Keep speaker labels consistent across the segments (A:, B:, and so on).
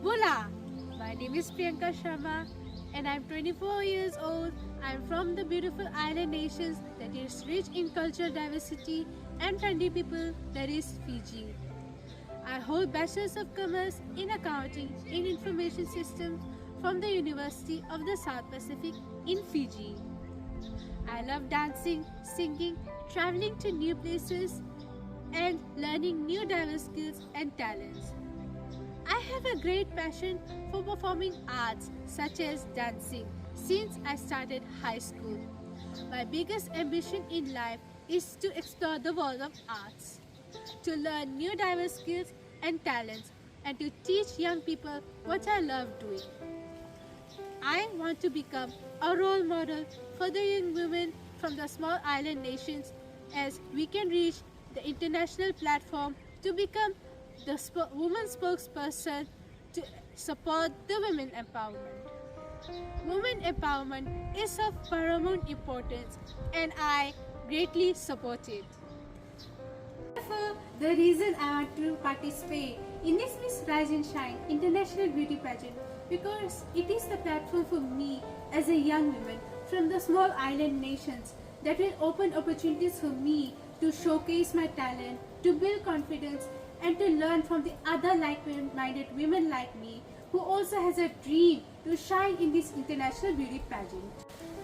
A: Voila! My name is Priyanka Sharma and I'm 24 years old. I'm from the beautiful island nations that is rich in cultural diversity and friendly people, that is Fiji. I hold Bachelor's of Commerce in Accounting in Information Systems from the University of the South Pacific in Fiji. I love dancing, singing, traveling to new places, and learning new diverse skills and talents. I have a great passion for performing arts such as dancing since I started high school. My biggest ambition in life is to explore the world of arts, to learn new diverse skills and talents, and to teach young people what I love doing. I want to become a role model for the young women from the small island nations as we can reach the international platform to become the woman spokesperson to support the women empowerment. Women empowerment is of paramount importance and I greatly support it. Therefore, the reason I want to participate in this Miss Rise and Shine International Beauty Pageant because it is the platform for me as a young woman from the small island nations that will open opportunities for me to showcase my talent, to build confidence and to learn from the other like-minded women like me who also has a dream to shine in this international beauty pageant.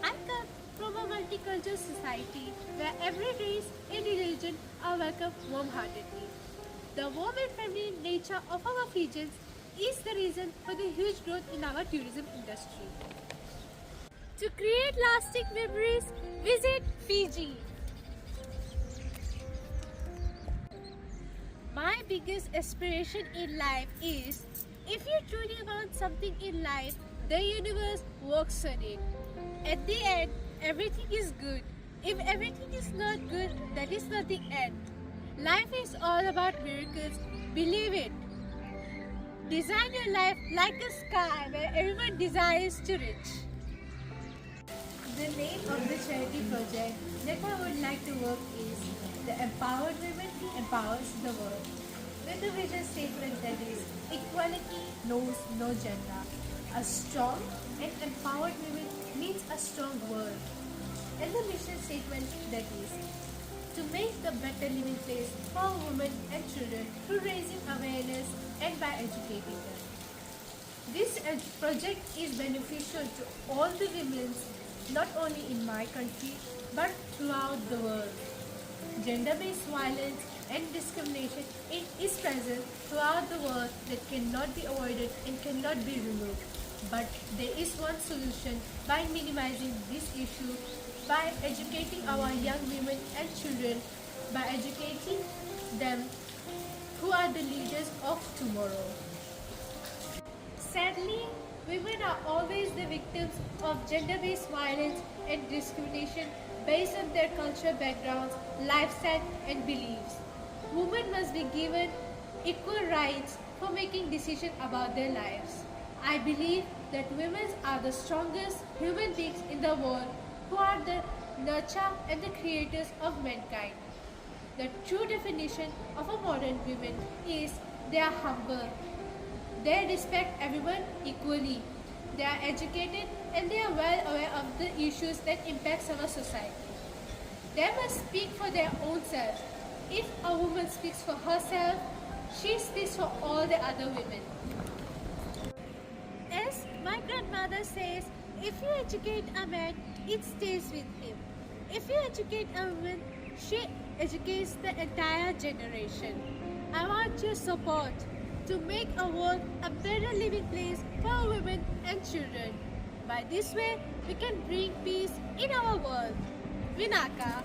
A: I come from a multicultural society where every race and religion are welcomed warm-heartedly. The warm and friendly nature of our Fijians is the reason for the huge growth in our tourism industry. To create lasting memories, visit Fiji. My biggest aspiration in life is, if you truly want something in life, the universe works on it. At the end, everything is good. If everything is not good, that is not the end. Life is all about miracles. Believe it. Design your life like a sky where everyone desires to reach. The name of the charity project that I would like to work is The Empowered Women Empowers the World, with the vision statement that is equality knows no gender. A strong and empowered women means a strong world. And the mission statement that is to make the better living place for women and children through raising awareness and by educating them. This project is beneficial to all the women, not only in my country but throughout the world. Gender-based violence and discrimination is present throughout the world that cannot be avoided and cannot be removed. But there is one solution by minimizing this issue, by educating our young women and children, by educating them who are the leaders of tomorrow. Sadly, women are always the victims of gender-based violence and discrimination based on their cultural backgrounds, lifestyle and beliefs. Women must be given equal rights for making decisions about their lives. I believe that women are the strongest human beings in the world who are the nurture and the creators of mankind. The true definition of a modern woman is they are humble. They respect everyone equally. They are educated and they are well aware of the issues that impact our society. They must speak for their own self. If a woman speaks for herself, she speaks for all the other women. As my grandmother says, if you educate a man, it stays with him. If you educate a woman, she educates the entire generation. I want your support to make a world a better living place for women and children. By this way, we can bring peace in our world. Vinaka.